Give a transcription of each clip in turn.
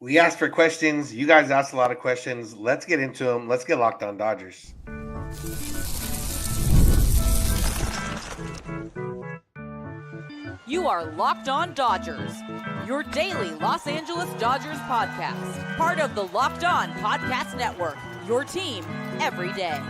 We asked for questions. You guys asked a lot of questions. Let's get into them. Let's get locked on Dodgers. You are Locked On Dodgers, your daily Los Angeles Dodgers podcast. Part of the Locked On Podcast Network, your team every day.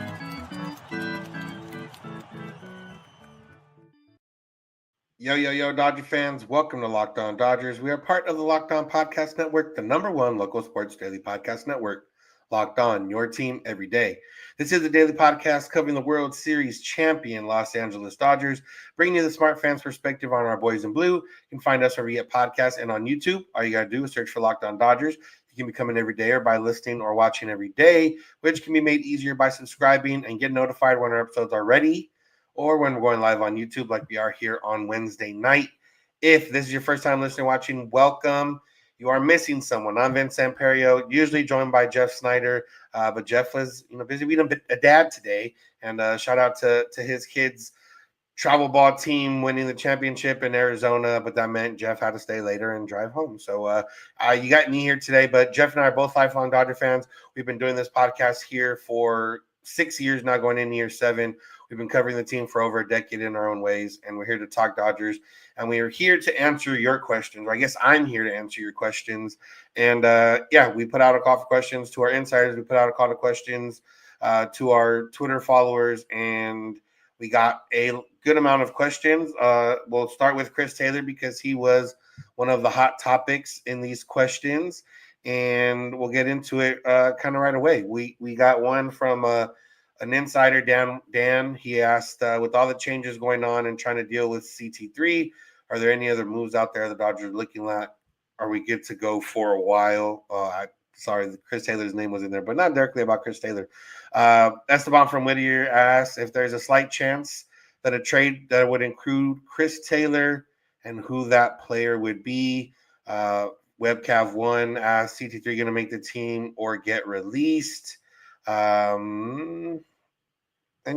Yo, Dodger fans. Welcome to Locked On Dodgers. We are part of the Locked On Podcast Network, the number one local sports daily podcast network. Locked On, your team every day. This is the daily podcast covering the World Series champion Los Angeles Dodgers, bringing you the smart fans' perspective on our boys in blue. You can find us wherever you get podcasts and on YouTube. All you got to do is search for Locked On Dodgers. You can become an everydayer by listening or watching every day, which can be made easier by subscribing and get notified when our episodes are ready or when we're going live on YouTube like we are here on Wednesday night. If this is your first time listening or watching, welcome. You are missing someone. I'm Vince Samperio, usually joined by Jeff Snyder, but Jeff was busy being a dad today. And shout out to his kids' travel ball team winning the championship in Arizona, but that meant Jeff had to stay later and drive home. So you got me here today, but Jeff and I are both lifelong Dodger fans. We've been doing this podcast here for 6 years now, going into year 7. We've been covering the team for over a decade in our own ways, and we're here to talk Dodgers. And we are here to answer your questions. Or I guess I'm here to answer your questions. And we put out a call for questions to our insiders. We put out a call to questions to our Twitter followers, and we got a good amount of questions. We'll start with Chris Taylor because he was one of the hot topics in these questions, and we'll get into it kind of right away. We got one from an insider, Dan. He asked, with all the changes going on and trying to deal with CT3, are there any other moves out there the Dodgers are looking at? Are we good to go for a while? Sorry, Chris Taylor's name was in there, but not directly about Chris Taylor. Esteban from Whittier asked if there's a slight chance that a trade that would include Chris Taylor and who that player would be. Webcav1 asked, CT3 going to make the team or get released? And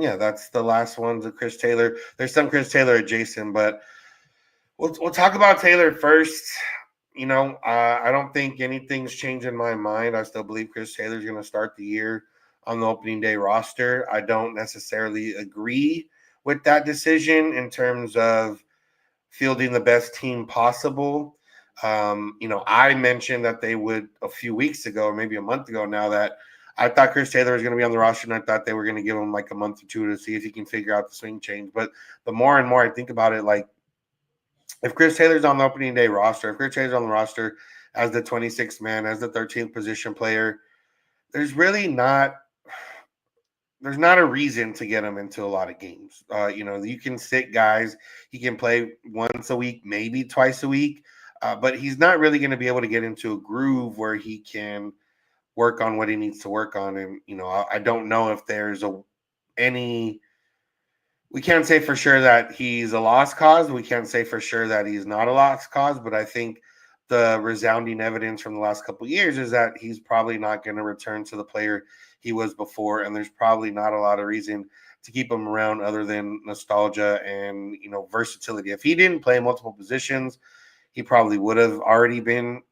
yeah, that's the last one to Chris Taylor. There's some Chris Taylor adjacent, but we'll talk about Taylor first. I don't think anything's changed in my mind. I still believe Chris Taylor's going to start the year on the opening day roster. I don't necessarily agree with that decision in terms of fielding the best team possible. I mentioned that they would a few weeks ago, or maybe a month ago now, that I thought Chris Taylor was going to be on the roster, and I thought they were going to give him like a month or two to see if he can figure out the swing change. But the more and more I think about it, like, if Chris Taylor's on the opening day roster, if Chris Taylor's on the roster as the 26th man, as the 13th position player, there's not a reason to get him into a lot of games. You can sit guys. He can play once a week, maybe twice a week, but he's not really going to be able to get into a groove where he can work on what he needs to work on. And, I don't know if there's any – we can't say for sure that he's a lost cause. We can't say for sure that he's not a lost cause, but I think the resounding evidence from the last couple of years is that he's probably not going to return to the player he was before, and there's probably not a lot of reason to keep him around other than nostalgia and, versatility. If he didn't play multiple positions, he probably would have already been,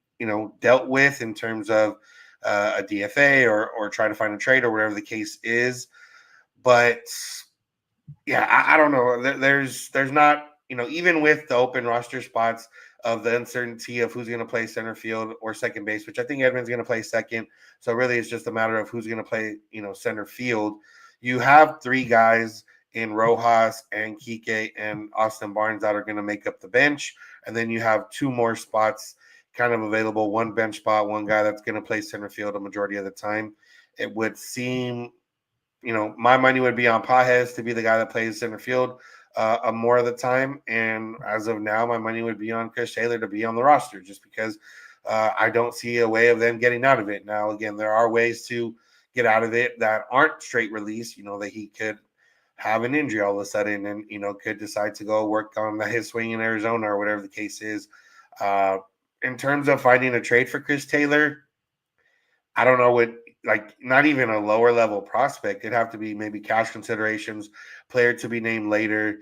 dealt with in terms of a DFA or try to find a trade or whatever the case is. But yeah, I don't know. There's not, even with the open roster spots of the uncertainty of who's going to play center field or second base, which I think Edman's going to play second. So really it's just a matter of who's going to play, center field. You have 3 guys in Rojas and Kike and Austin Barnes that are going to make up the bench. And then you have 2 more spots kind of available, 1 bench spot, 1 guy that's going to play center field a majority of the time. It would seem, my money would be on Pajes to be the guy that plays center field more of the time. And as of now, my money would be on Chris Taylor to be on the roster just because I don't see a way of them getting out of it. Now, again, there are ways to get out of it that aren't straight release, that he could have an injury all of a sudden and, could decide to go work on his swing in Arizona or whatever the case is. In terms of finding a trade for Chris Taylor, I don't know what, not even a lower level prospect. It'd have to be maybe cash considerations, player to be named later.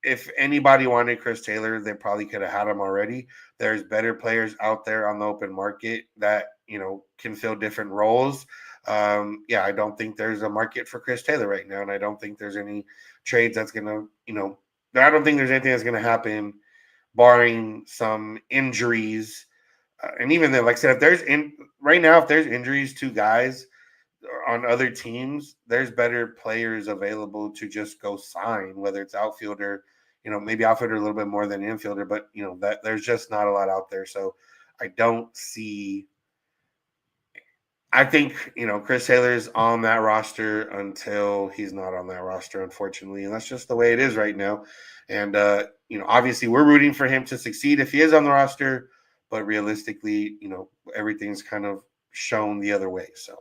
if anybody wanted Chris Taylor, they probably could have had him already. There's better players out there on the open market that, can fill different roles. I don't think there's a market for Chris Taylor right now, and I don't think there's any trades that's going to, I don't think there's anything that's going to happen barring some injuries. And even then, like I said, right now, if there's injuries to guys on other teams, there's better players available to just go sign, whether it's outfielder, maybe outfielder a little bit more than infielder, but that there's just not a lot out there. So I don't see. I think Chris Taylor's on that roster until he's not on that roster, unfortunately, and that's just the way it is right now. And obviously, we're rooting for him to succeed if he is on the roster, but realistically, everything's kind of shown the other way. So.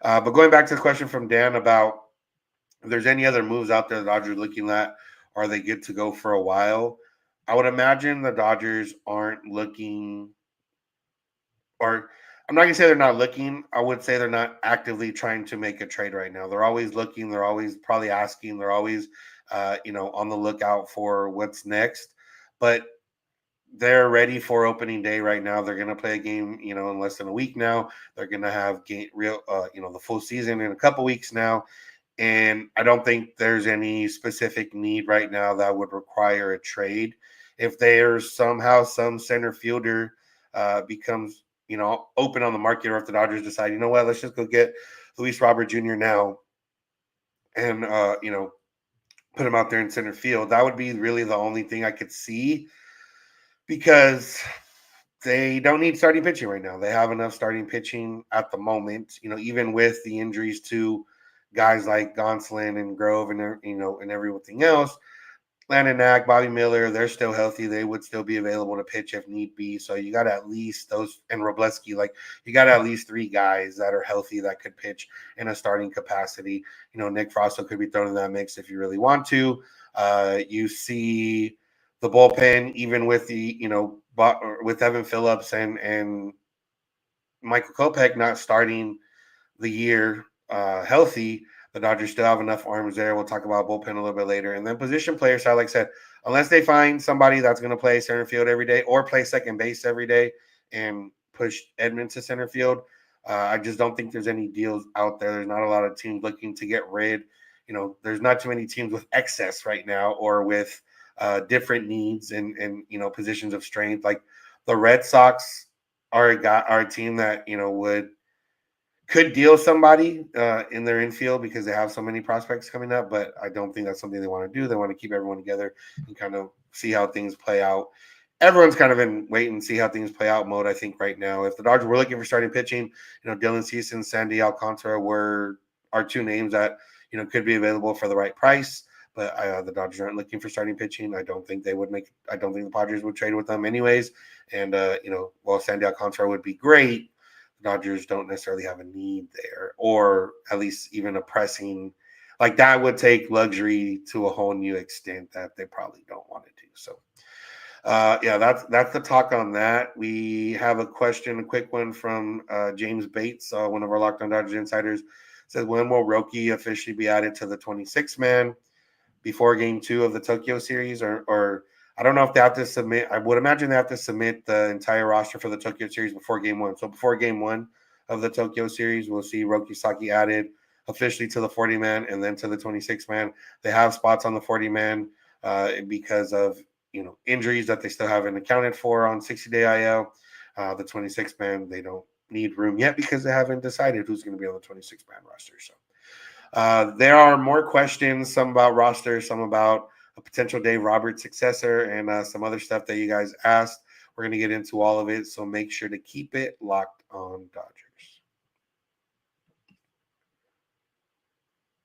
But going back to the question from Dan about if there's any other moves out there the Dodgers looking at, are they good to go for a while? I would imagine the Dodgers aren't looking, or I'm not going to say they're not looking. I would say they're not actively trying to make a trade right now. They're always looking. They're always probably asking. They're always, on the lookout for what's next. But they're ready for opening day right now. They're going to play a game, in less than a week now. They're going to have the full season in a couple weeks now. And I don't think there's any specific need right now that would require a trade. If there's somehow some center fielder becomes, open on the market, or if the Dodgers decide, let's just go get Luis Robert Jr. now and, put him out there in center field, that would be really the only thing I could see, because they don't need starting pitching right now. They have enough starting pitching at the moment, even with the injuries to guys like Gonsolin and Grove and, and everything else. Landon Knack, Bobby Miller, they're still healthy. They would still be available to pitch if need be. So you got at least those, and Robleski, you got at least three guys that are healthy that could pitch in a starting capacity. Nick Frosto could be thrown in that mix if you really want to. You see the bullpen, even with the, with Evan Phillips and Michael Kopech not starting the year healthy, the Dodgers still have enough arms there. We'll talk about bullpen a little bit later. And then position player side, like I said, unless they find somebody that's going to play center field every day or play second base every day and push Edman to center field, I just don't think there's any deals out there. There's not a lot of teams looking to get rid. There's not too many teams with excess right now or with different needs and positions of strength. Like the Red Sox are a team that could deal somebody in their infield because they have so many prospects coming up, but I don't think that's something they want to do. They want to keep everyone together and kind of see how things play out. Everyone's kind of in wait and see how things play out mode, I think, right now. If the Dodgers were looking for starting pitching, Dylan Cease, Sandy Alcantara are two names that could be available for the right price. But the Dodgers aren't looking for starting pitching. I don't think the Padres would trade with them anyways. And while Sandy Alcantara would be great, the Dodgers don't necessarily have a need there, or at least even a pressing. Like that would take luxury to a whole new extent that they probably don't want to do. So, that's the talk on that. We have a quick one from James Bates, one of our Locked On Dodgers insiders. Says, when will Roki officially be added to the 26-man before Game 2 of the Tokyo series, or I don't know if they have to submit. I would imagine they have to submit the entire roster for the Tokyo series before Game 1. So before Game 1 of the Tokyo series, we'll see Roki Saki added officially to the 40-man and then to the 26-man. They have spots on the 40-man because of injuries that they still haven't accounted for on 60-day IL. The 26-man, they don't need room yet because they haven't decided who's going to be on the 26-man roster. So there are more questions, some about roster, some about a potential Dave Roberts successor, and some other stuff that you guys asked. We're going to get into all of it, so make sure to keep it locked on Dodgers.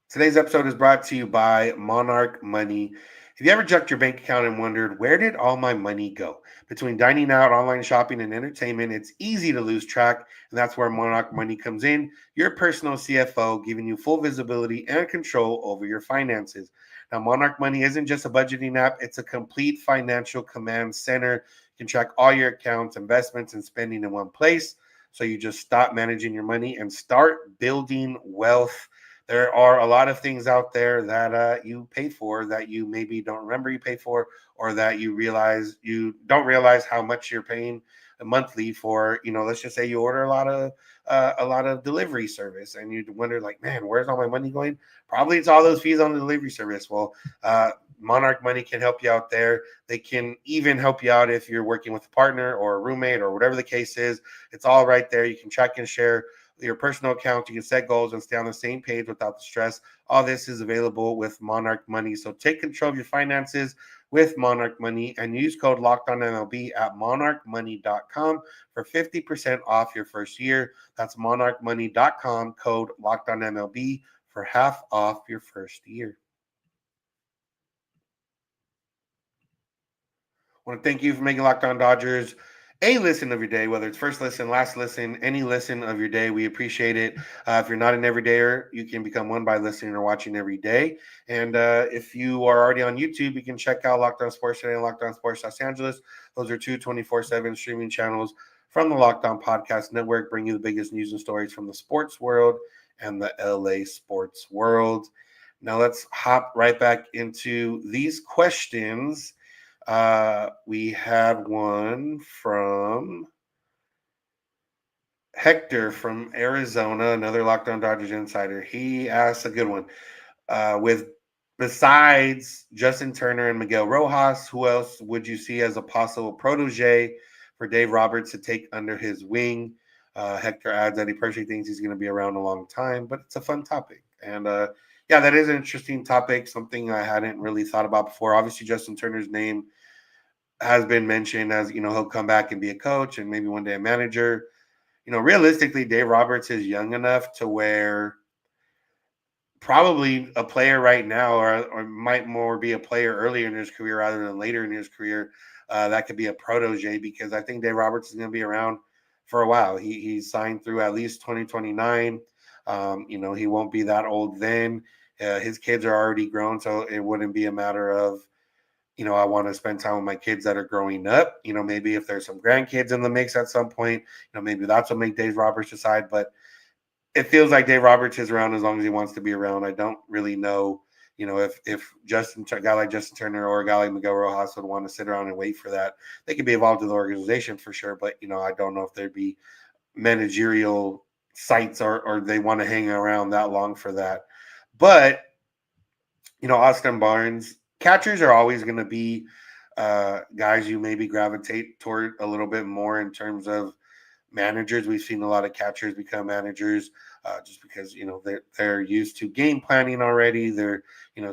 Today's episode is brought to you by Monarch Money. Have you ever checked your bank account and wondered, where did all my money go? Between dining out, online shopping, and entertainment, it's easy to lose track, and that's where Monarch Money comes in, your personal CFO, giving you full visibility and control over your finances. Now, Monarch Money isn't just a budgeting app, it's a complete financial command center. You can track all your accounts, investments, and spending in one place, so you just stop managing your money and start building wealth. there are a lot of things out there that you pay for that you maybe don't remember you pay for, or that you don't realize how much you're paying monthly for. Let's just say you order a lot of delivery service, and you wonder like, man, where's all my money going? Probably it's all those fees on the delivery service. Well, Monarch Money can help you out there. They can even help you out if you're working with a partner or a roommate or whatever the case is. It's all right there. You can track and share your personal account. You can set goals and stay on the same page without the stress. All this is available with Monarch Money. So take control of your finances with Monarch Money and use code LockedOnMLB at monarchmoney.com for 50% off your first year. That's monarchmoney.com, code LockedOnMLB for half off your first year. I want to thank you for making Locked On Dodgers a listen of your day, whether it's first listen, last listen, any listen of your day. We appreciate it. If you're not an everydayer, you can become one by listening or watching every day. And if you are already on YouTube, you can check out Locked On Sports Today and Locked On Sports Los Angeles. Those are two 24/7 streaming channels from the Locked On Podcast Network, bring you the biggest news and stories from the sports world and the LA sports world. Now let's hop right back into these questions. We had one from Hector from Arizona, another Locked On Dodgers insider. He asked a good one. With besides Justin Turner and Miguel Rojas, who else would you see as a possible protege for Dave Roberts to take under his wing? Hector adds that he personally thinks he's going to be around a long time, but it's a fun topic. And yeah, that is an interesting topic, something I hadn't really thought about before. Obviously, Justin Turner's name has been mentioned as, he'll come back and be a coach and maybe one day a manager. Realistically, Dave Roberts is young enough to where probably a player right now, or might more be a player earlier in his career rather than later in his career, that could be a protege, because I think Dave Roberts is going to be around for a while. He's signed through at least 2029. He won't be that old then. His kids are already grown, so it wouldn't be a matter of, I want to spend time with my kids that are growing up. Maybe if there's some grandkids in the mix at some point, maybe that's what make Dave Roberts decide. But it feels like Dave Roberts is around as long as he wants to be around. I don't really know, if a guy like Justin Turner or a guy like Miguel Rojas would want to sit around and wait for that. They could be involved in the organization for sure, but I don't know if there'd be managerial sites or they want to hang around that long for that. But Austin Barnes, catchers are always going to be guys you maybe gravitate toward a little bit more in terms of managers. We've seen a lot of catchers become managers just because they're used to game planning already. They're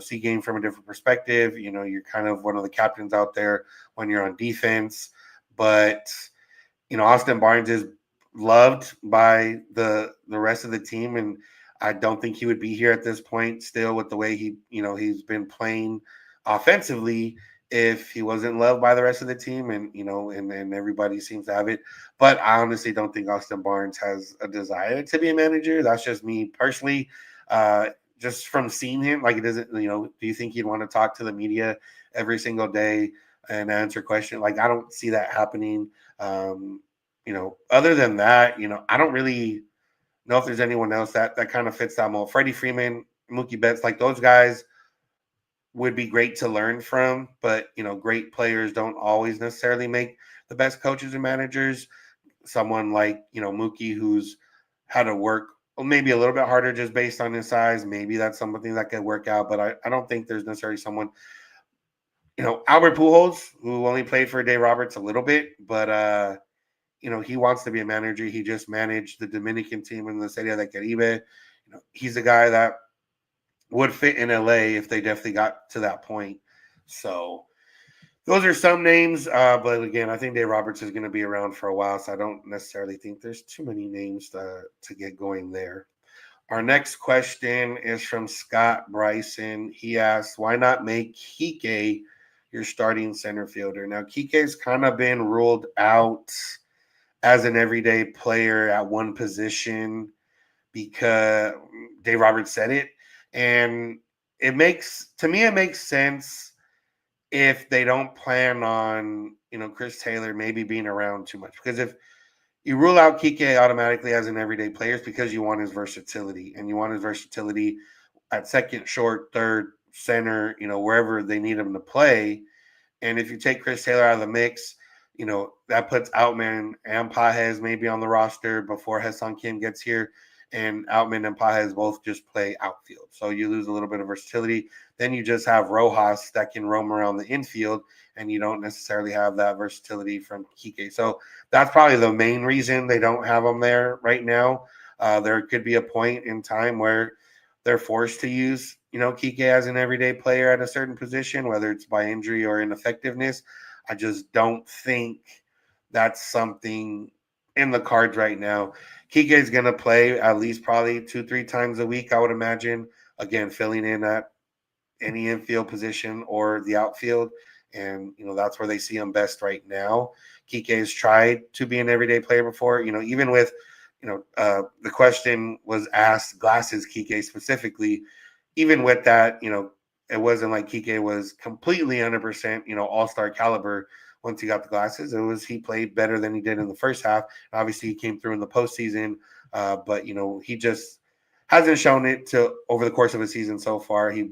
see game from a different perspective. You're kind of one of the captains out there when you're on defense. But Austin Barnes is loved by the rest of the team, and I don't think he would be here at this point still with the way he's been playing offensively if he wasn't loved by the rest of the team, and everybody seems to have it. But I honestly don't think Austin Barnes has a desire to be a manager. That's just me personally. Just from seeing him, like, it doesn't, do you think he'd want to talk to the media every single day and answer questions? Like, I don't see that happening. Other than that, I don't really know if there's anyone else that kind of fits that mold. Freddie Freeman, Mookie Betts, like those guys would be great to learn from, but great players don't always necessarily make the best coaches and managers. Someone like Mookie, who's had to work maybe a little bit harder just based on his size, maybe that's something that could work out. But I don't think there's necessarily someone, Albert Pujols, who only played for Dave Roberts a little bit, but he wants to be a manager. He just managed the Dominican team in the Serie de Caribe. He's a guy that would fit in LA if they definitely got to that point. So those are some names. But again, I think Dave Roberts is going to be around for a while, so I don't necessarily think there's too many names to get going there. Our next question is from Scott Bryson. He asks, why not make Kike your starting center fielder? Now, Kike's kind of been ruled out as an everyday player at one position because Dave Roberts said it. And it makes sense if they don't plan on, Chris Taylor maybe being around too much. Because if you rule out Kike automatically as an everyday player because you want his versatility, and you want his versatility at second, short, third, center, wherever they need him to play. And if you take Chris Taylor out of the mix, that puts Outman and Pages maybe on the roster before Haesung Kim gets here. And Outman and Pages both just play outfield. So you lose a little bit of versatility. Then you just have Rojas that can roam around the infield, and you don't necessarily have that versatility from Kike. So that's probably the main reason they don't have him there right now. There could be a point in time where they're forced to use, Kike as an everyday player at a certain position, whether it's by injury or ineffectiveness. I just don't think that's something in the cards right now. Kike is going to play at least probably 2-3 times a week, I would imagine. Again, filling in at any infield position or the outfield. And, that's where they see him best right now. Kike has tried to be an everyday player before, even with, the question was asked, glasses Kike specifically. Even with that, it wasn't like Kike was completely 100%, all-star caliber once he got the glasses. It was he played better than he did in the first half. Obviously, he came through in the postseason, but, he just hasn't shown it to over the course of a season so far. He,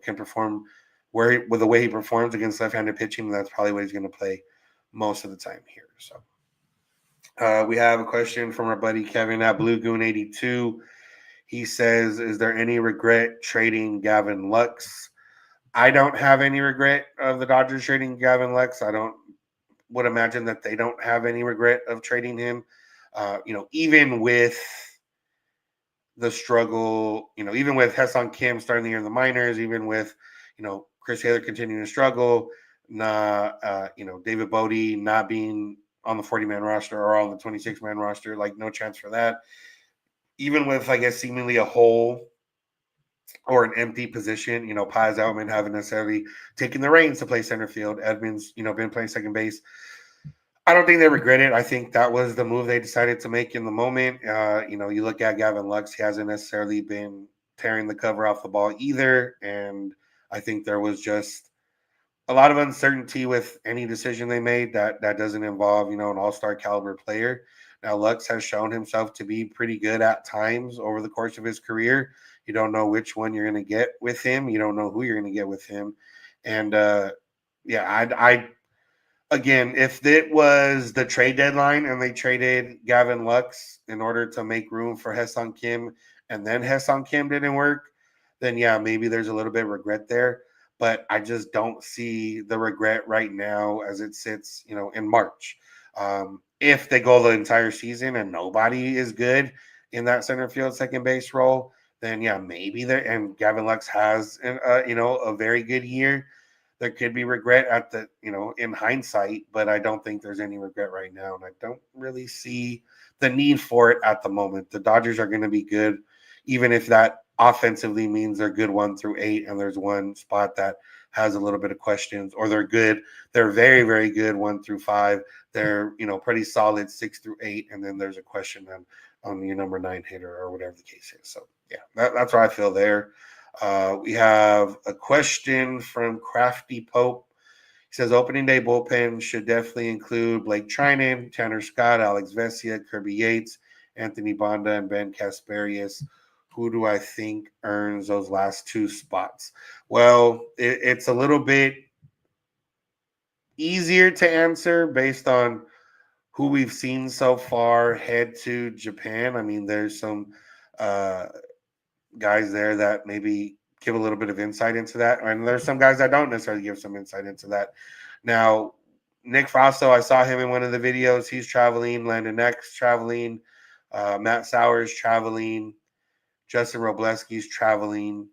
can perform with the way he performs against left-handed pitching. That's probably what he's going to play most of the time here. So we have a question from our buddy Kevin at Blue Goon 82. He says, is there any regret trading Gavin Lux? I don't have any regret of the Dodgers trading Gavin Lux. Would imagine that they don't have any regret of trading him. Even with the struggle, even with Haesung Kim starting the year in the minors, even with, Chris Taylor continuing to struggle, David Bodie not being on the 40-man roster or on the 26-man roster, like no chance for that. Even with, I guess, seemingly a hole or an empty position, Paz Outman haven't necessarily taken the reins to play center field. Edmonds, been playing second base. I don't think they regret it. I think that was the move they decided to make in the moment. You look at Gavin Lux, he hasn't necessarily been tearing the cover off the ball either. And I think there was just a lot of uncertainty with any decision they made that doesn't involve, an all-star caliber player. Now, Lux has shown himself to be pretty good at times over the course of his career. You don't know which one you're going to get with him. You don't know who you're going to get with him. And, I again, if it was the trade deadline and they traded Gavin Lux in order to make room for Haesung Kim and then Haesung Kim didn't work, then yeah, maybe there's a little bit of regret there. But I just don't see the regret right now as it sits, in March. If they go the entire season and nobody is good in that center field second base role, then yeah, maybe there. And Gavin Lux has, a very good year. There could be regret at the, in hindsight, but I don't think there's any regret right now. And I don't really see the need for it at the moment. The Dodgers are going to be good, even if that offensively means they're good 1-8 and there's one spot that has a little bit of questions, or they're good. They're very, very good 1-5. They're, pretty solid 6-8. And then there's a question on your number 9 hitter or whatever the case is. So yeah, that's what I feel there. We have a question from Crafty Pope. He says, opening day bullpen should definitely include Blake Trinan, Tanner Scott, Alex Vesia, Kirby Yates, Anthony Bonda, and Ben Casparius. Who do I think earns those last 2 spots? Well, it's a little bit easier to answer based on who we've seen so far head to Japan. I mean, there's some guys there that maybe give a little bit of insight into that. And there's some guys that don't necessarily give some insight into that. Now, Nick Frosto, I saw him in one of the videos. He's traveling. Landon X traveling. Matt Sowers traveling. Justin Robleski's traveling.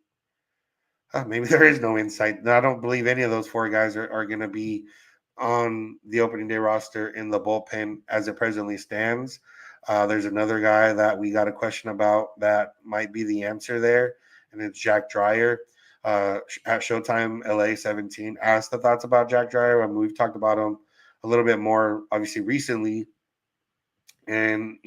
Maybe there is no insight. No, I don't believe any of those 4 guys are going to be on the opening day roster in the bullpen as it presently stands. There's another guy that we got a question about that might be the answer there, and it's Jack Dreyer. At Showtime LA 17 asked the thoughts about Jack Dreyer. I mean, we've talked about him a little bit more, obviously, recently. And,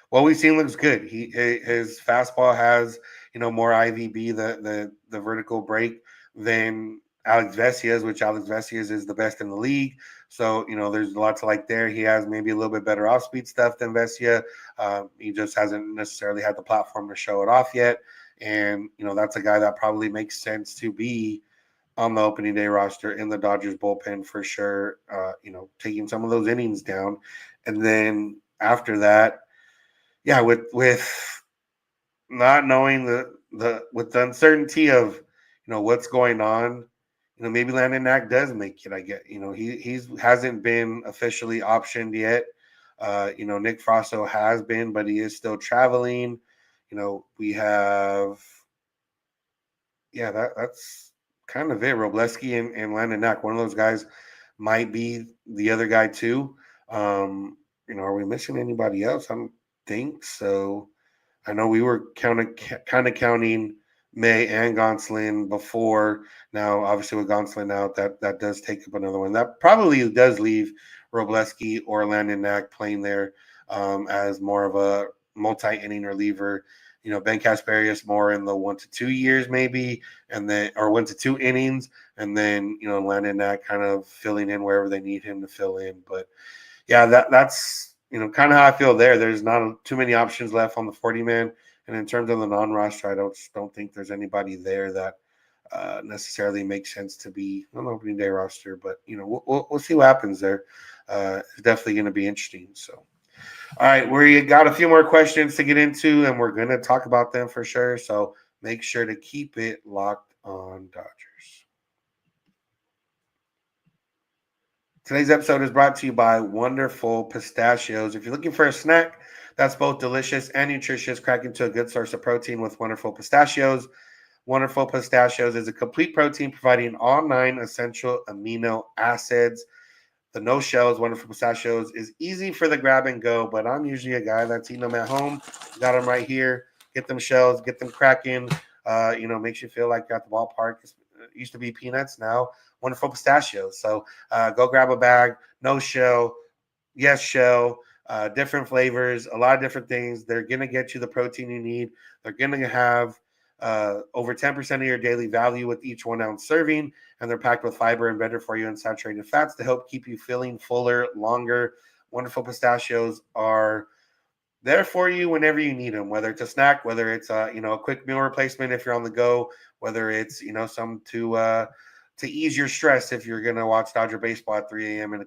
what we've seen looks good. His fastball has, more IVB, the vertical break, than Alex Vesias, which Alex Vesias is the best in the league. So, there's a lot to like there. He has maybe a little bit better off speed stuff than Vesia. He just hasn't necessarily had the platform to show it off yet. And, that's a guy that probably makes sense to be on the opening day roster in the Dodgers bullpen for sure, taking some of those innings down. And then after that, yeah, with not knowing with the uncertainty of what's going on, maybe Landon Knack does make it. I get he's hasn't been officially optioned yet. Nick Frosso has been, but he is still traveling. We have that's kind of it. Robleski and Landon Knack, one of those guys might be the other guy too. Are we missing anybody else? I don't think so. I know we were kind of counting May and Gonsolin before. Now, obviously, with Gonsolin out, that does take up another one. That probably does leave Robleski or Landon Knack playing there as more of a multi-inning reliever. Ben Casparius more in the 1 to 2 years maybe, and then or 1 to 2 innings, and then Landon Knack kind of filling in wherever they need him to fill in. But yeah, that's kind of how I feel there. There's not too many options left on the 40 man, and in terms of the non-roster, I don't think there's anybody there that necessarily makes sense to be on the opening day roster. But we'll see what happens there. It's definitely going to be interesting. So. All right, we got a few more questions to get into, and we're going to talk about them for sure. So make sure to keep it locked on Dodgers. Today's episode is brought to you by Wonderful Pistachios. If you're looking for a snack that's both delicious and nutritious, crack into a good source of protein with Wonderful Pistachios. Wonderful Pistachios is a complete protein providing all 9 essential amino acids. The no shells, Wonderful Pistachios is easy for the grab and go, but I'm usually a guy that's eating them at home. Got them right here. Get them shells, get them cracking. Makes you feel like you're at the ballpark. It used to be peanuts, now Wonderful Pistachios. So go grab a bag. No shell, yes shell. Different flavors, a lot of different things. They're gonna get you the protein you need. They're gonna have over 10% of your daily value with each 1 ounce serving, and they're packed with fiber and better for you unsaturated fats to help keep you feeling fuller longer. Wonderful Pistachios are there for you whenever you need them, whether it's a snack, whether it's a quick meal replacement if you're on the go, whether it's some to ease your stress if you're gonna watch Dodger baseball at 3 a.m.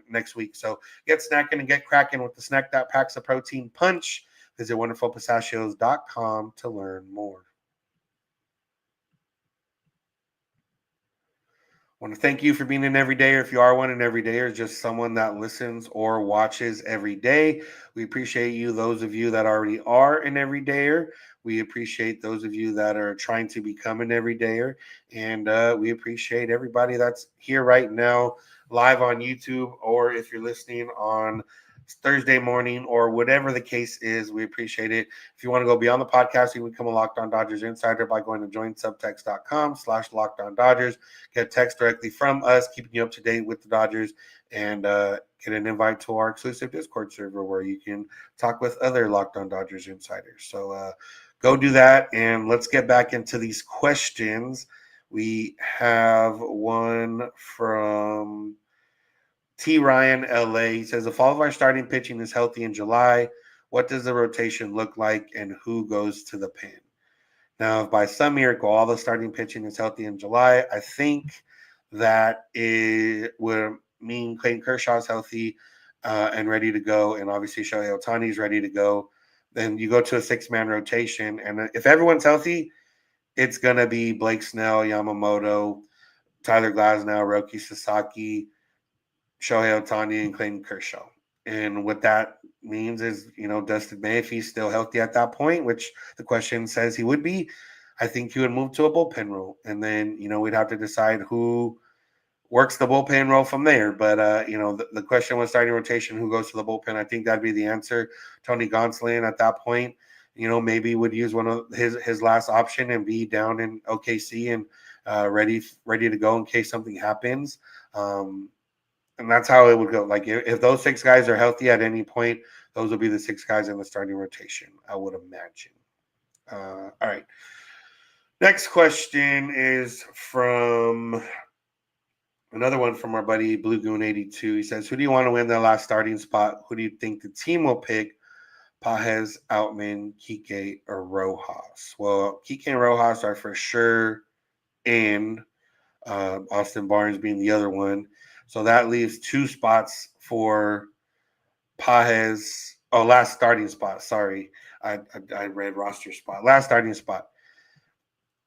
next week. So get snacking and get cracking with the snack that packs a protein punch. Visit wonderfulpistachios.com to learn more. I want to thank you for being an everydayer. If you are one, an everydayer, just someone that listens or watches every day. We appreciate you, those of you that already are an everydayer. We appreciate those of you that are trying to become an everydayer. And we appreciate everybody that's here right now, live on YouTube, or if you're listening on Thursday morning or whatever the case is, we appreciate it. If you want to go beyond the podcast, you can become a Locked On Dodgers insider by going to joinsubtext.com/LockedOnDodgers. Get text directly from us, keeping you up to date with the Dodgers, and get an invite to our exclusive Discord server where you can talk with other Locked On Dodgers insiders. So go do that, and let's get back into these questions. We have one from T. Ryan, LA. He says, if all of our starting pitching is healthy in July, what does the rotation look like and who goes to the pen? Now, if by some miracle all the starting pitching is healthy in July, I think that it would mean Clayton Kershaw is healthy and ready to go, and obviously Shohei Ohtani is ready to go. Then you go to a 6-man rotation, and if everyone's healthy, it's going to be Blake Snell, Yamamoto, Tyler Glasnow, Roki Sasaki, Shohei Ohtani, and Clayton Kershaw. And what that means is, Dustin May, if he's still healthy at that point, which the question says he would be, I think he would move to a bullpen role. And then, we'd have to decide who works the bullpen role from there. But, the question was starting rotation, who goes to the bullpen? I think that'd be the answer. Tony Gonsolin at that point, maybe would use one of his last option and be down in OKC and ready to go in case something happens. And that's how it would go. Like if those 6 guys are healthy at any point, those will be the 6 guys in the starting rotation, I would imagine. All right. Next question is from another one from our buddy Blue Goon 82. He says, "Who do you want to win the last starting spot? Who do you think the team will pick? Pajes, Outman, Kike, or Rojas?" Well, Kike and Rojas are for sure in. Austin Barnes being the other one. So that leaves two spots for Pajes. Oh, last starting spot. Sorry. I read roster spot. Last starting spot.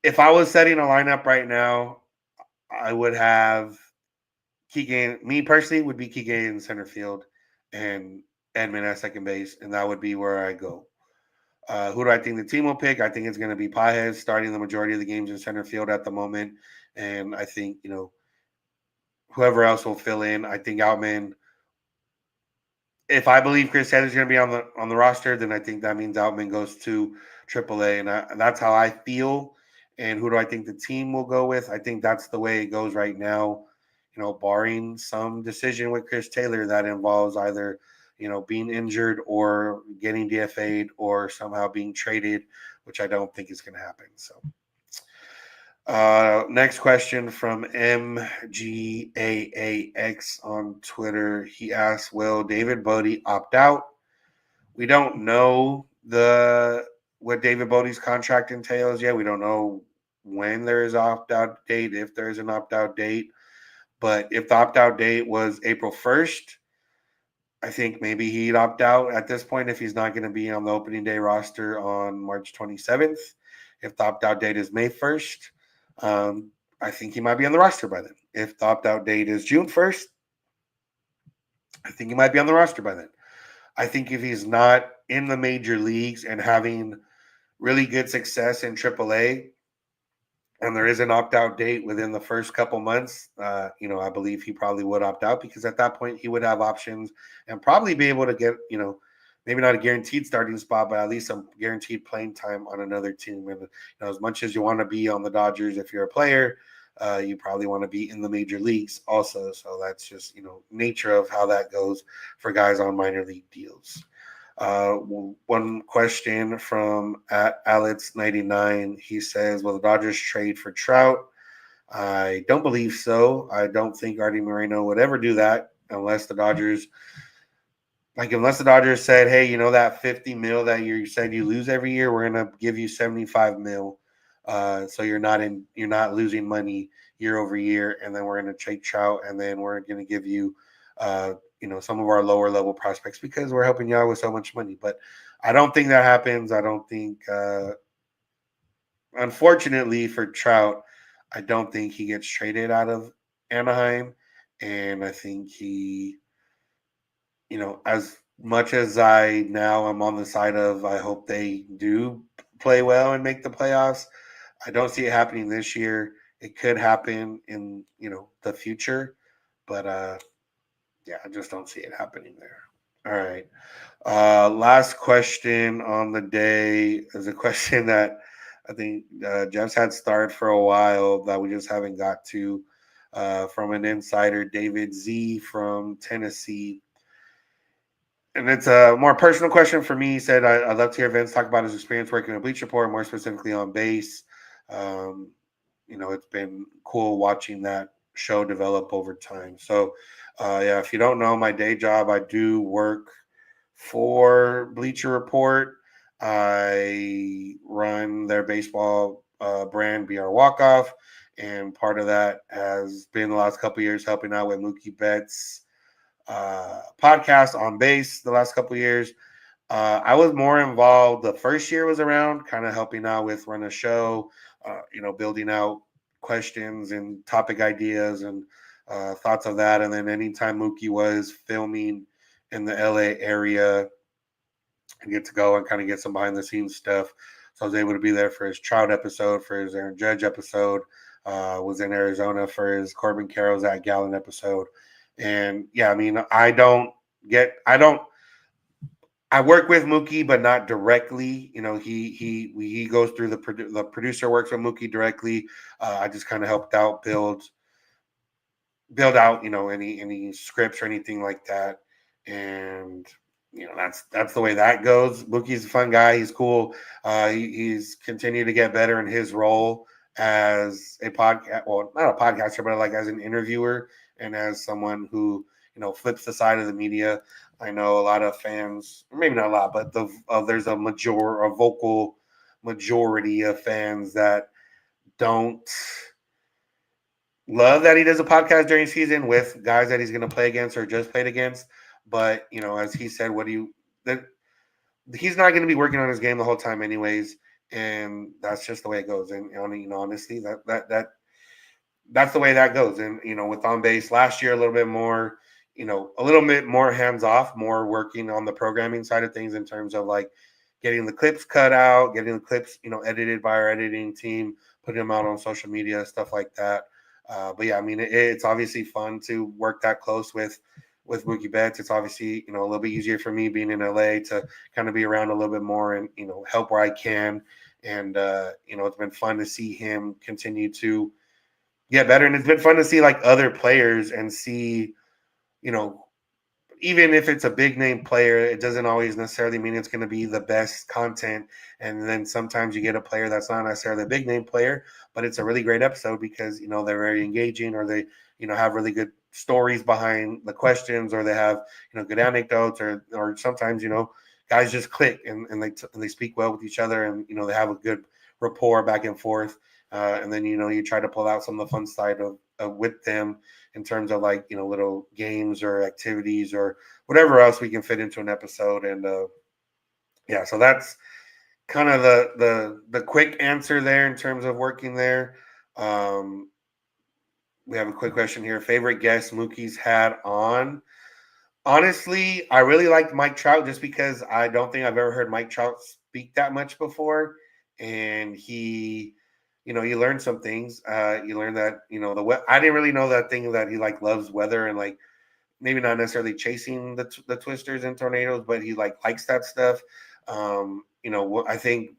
If I was setting a lineup right now, I would have Keegan. Me personally would be Keegan in center field and Edmund at second base, and that would be where I go. Who do I think the team will pick? I think it's going to be Pajes starting the majority of the games in center field at the moment, and I think whoever else will fill in. I think Outman. If I believe Chris Taylor's going to be on the roster, then I think that means Outman goes to AAA, and that's how I feel. And who do I think the team will go with? I think that's the way it goes right now. Barring some decision with Chris Taylor that involves either being injured or getting DFA'd or somehow being traded, which I don't think is going to happen. So. Next question from MGAAX on Twitter. He asks, "Will David Bodie opt out?" We don't know what David Bodie's contract entails yet. We don't know when there is an opt-out date, if there is an opt-out date. But if the opt-out date was April 1st, I think maybe he'd opt out at this point if he's not going to be on the opening day roster on March 27th. If the opt-out date is May 1st, I think he might be on the roster by then. If the opt-out date is June 1st, I think he might be on the roster by then. I think if he's not in the major leagues and having really good success in AAA, and there is an opt-out date within the first couple months, I believe he probably would opt out because at that point he would have options and probably be able to get, maybe not a guaranteed starting spot, but at least some guaranteed playing time on another team. And as much as you want to be on the Dodgers, if you're a player, you probably want to be in the major leagues also. So that's just nature of how that goes for guys on minor league deals. One question from Alex99. He says, "Will the Dodgers trade for Trout?" I don't believe so. I don't think Artie Moreno would ever do that unless the Dodgers said, "Hey, that 50 mil that you said you lose every year, we're gonna give you 75 mil, so you're not losing money year over year, and then we're gonna trade Trout, and then we're gonna give you, some of our lower level prospects because we're helping you out with so much money." But I don't think that happens. I don't think, unfortunately for Trout, I don't think he gets traded out of Anaheim, and I think he. As much as I'm on the side of I hope they do play well and make the playoffs, I don't see it happening this year. It could happen in, the future, but I just don't see it happening there. All right. Last question on the day is a question that I think Jeff's had started for a while that we just haven't got to from an insider, David Z from Tennessee. And it's a more personal question for me. He said, I'd love to hear Vince talk about his experience working at Bleacher Report, more specifically on base. It's been cool watching that show develop over time. So, if you don't know my day job, I do work for Bleacher Report. I run their baseball brand, BR Walkoff. And part of that has been the last couple of years helping out with Mookie Betts podcast on base the last couple of years. I was more involved the first year was around, kind of helping out with run a show, building out questions and topic ideas and thoughts of that. And then anytime Mookie was filming in the LA area, I get to go and kind of get some behind the scenes stuff. So I was able to be there for his Trout episode, for his Aaron Judge episode, was in Arizona for his Corbin Carroll Zach Gallen episode. And I work with Mookie, but not directly. He goes through the producer works with Mookie directly. I just kind of helped out build out, any scripts or anything like that. And that's the way that goes. Mookie's a fun guy. He's cool. He's continued to get better in his role as a podcast. Well, not a podcaster, but like as an interviewer and as someone who flips the side of the media. I know a lot of fans, maybe not a lot, but there's a vocal majority of fans that don't love that he does a podcast during season with guys that he's going to play against or just played against. But as he said, he's not going to be working on his game the whole time, anyways, and that's just the way it goes. And honestly, that's the way that goes. And with on base last year, a little bit more hands off, more working on the programming side of things in terms of like getting the clips cut out, getting the clips edited by our editing team, putting them out on social media, stuff like that. But yeah, I mean, it's obviously fun to work that close with Mookie Betts. It's obviously, a little bit easier for me being in LA to kind of be around a little bit more and, help where I can. And, it's been fun to see him continue to get better. And it's been fun to see like other players and see, even if it's a big name player, it doesn't always necessarily mean it's going to be the best content. And then sometimes you get a player that's not necessarily a big name player, but it's a really great episode because, they're very engaging or they, have really good stories behind the questions or they have, good anecdotes or sometimes, guys just click and they speak well with each other and, they have a good rapport back and forth. And then, you try to pull out some of the fun side of with them in terms of like, little games or activities or whatever else we can fit into an episode. And yeah, so that's kind of the quick answer there in terms of working there. We have a quick question here. Favorite guest Mookie's had on? Honestly, I really liked Mike Trout just because I don't think I've ever heard Mike Trout speak that much before. And he you learn some things. You learn that, I didn't really know that thing that he like loves weather and like maybe not necessarily chasing the twisters and tornadoes, but he like likes that stuff. I think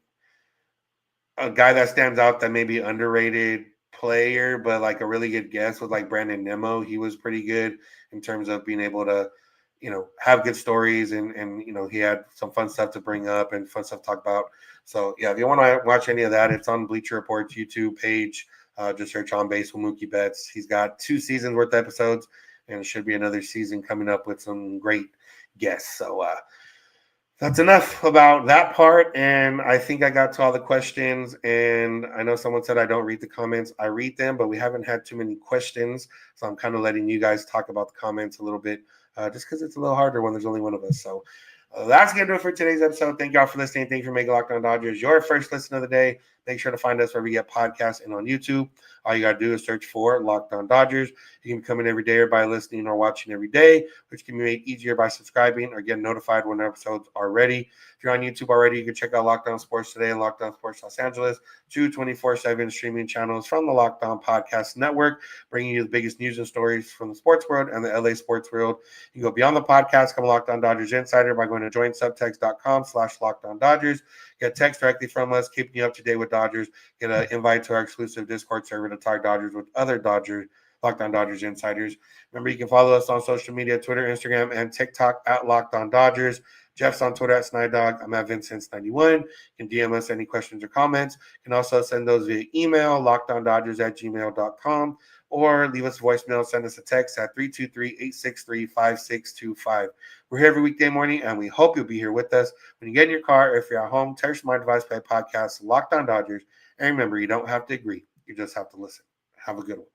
a guy that stands out that may be underrated player, but like a really good guess was like Brandon Nimmo. He was pretty good in terms of being able to, have good stories and he had some fun stuff to bring up and fun stuff to talk about. So yeah, if you want to watch any of that, it's on Bleacher Report's YouTube page. Just search On Base with Mookie Betts. He's got 2 seasons worth of episodes, and it should be another season coming up with some great guests. So that's enough about that part. And I think I got to all the questions. And I know someone said I don't read the comments. I read them, but we haven't had too many questions. So I'm kind of letting you guys talk about the comments a little bit, just because it's a little harder when there's only one of us. So that's going to do it for today's episode. Thank y'all for listening. Thank you for making Locked On Dodgers your first listen of the day. Make sure to find us wherever you get podcasts and on YouTube. All you got to do is search for Locked On Dodgers. You can come in every day or by listening or watching every day, which can be made easier by subscribing or getting notified when episodes are ready. If you're on YouTube already, you can check out Locked On Sports Today and Locked On Sports Los Angeles, 2 24/7 streaming channels from the Locked On Podcast Network, bringing you the biggest news and stories from the sports world and the LA sports world. You can go beyond the podcast, become a Locked On Dodgers insider by going to joinsubtext.com/LockedOnDodgers. Get text directly from us, keeping you up to date with Dodgers. Get an invite to our exclusive Discord server to talk Dodgers with other Locked On Dodgers insiders. Remember, you can follow us on social media, Twitter, Instagram, and TikTok at Locked On Dodgers. Jeff's on Twitter at SnyDog. I'm at Vincent91. You can DM us any questions or comments. You can also send those via email, lockedondodgers@gmail.com, or leave us a voicemail, send us a text at 323-863-5625. We're here every weekday morning, and we hope you'll be here with us. When you get in your car, if you're at home, text my device, play podcast, Locked On Dodgers. And remember, you don't have to agree. You just have to listen. Have a good one.